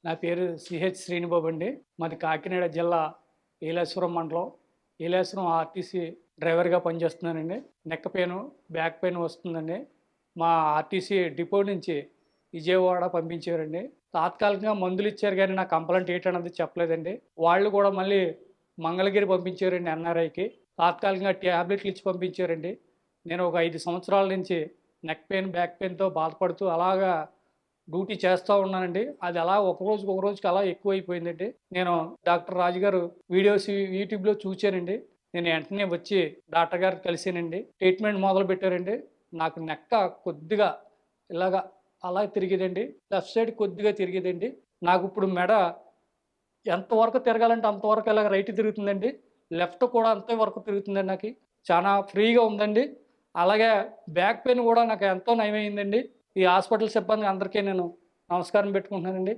నా పేరు సిహెచ్ శ్రీనుబాబు అండి. మాది కాకినాడ జిల్లా ఏలేశ్వరం మండలం. ఏలేశ్వరం ఆర్టీసీ డ్రైవర్‌గా పనిచేస్తున్నానండి. నెక్ పెయిను, బ్యాక్ పెయిన్ వస్తుందండి. మా ఆర్టీసీ డిపో నుంచి విజయవాడ పంపించారండి. తాత్కాలికంగా మందులిచ్చారు గానీ, నా కంప్లెయింట్ ఏంటన్నది చెప్పలేదండి. వాళ్ళు కూడా మళ్ళీ మంగళగిరి పంపించారండి ఎన్ఆర్ఐకి. తాత్కాలికంగా టాబ్లెట్లు ఇచ్చి పంపించారండి. నేను ఒక 5 సంవత్సరాల నుంచి నెక్ పెయిన్, బ్యాక్ పెయిన్‌తో బాధపడుతూ అలాగా డ్యూటీ చేస్తా ఉన్నానండి. అది అలా ఒక రోజుకి అలా ఎక్కువైపోయిందండి. నేను డాక్టర్ రాజుగారు వీడియోస్ యూట్యూబ్‌లో చూసానండి. నేను వెంటనే వచ్చి డాక్టర్ గారిని కలిసానండి. ట్రీట్మెంట్ మొదలుపెట్టారండి. నాకు నెక్క కొద్దిగా ఇలాగ అలా తిరిగేదండి. లెఫ్ట్ సైడ్ కొద్దిగా తిరిగేదండి. నాకిప్పుడు మెడ ఎంతవరకు తిరగాలంటే అంతవరకు ఇలాగ రైట్ తిరుగుతుందండి. లెఫ్ట్ కూడా అంతే వరకు తిరుగుతుందండి నాకి. చానా ఫ్రీగా ఉందండి. అలాగే బ్యాక్ పెయిన్ గూడా నాకు ఎంతో నయమైందండి. ఈ హాస్పిటల్ సిబ్బంది అందరికీ నేను నమస్కారం పెట్టుకుంటున్నానండి.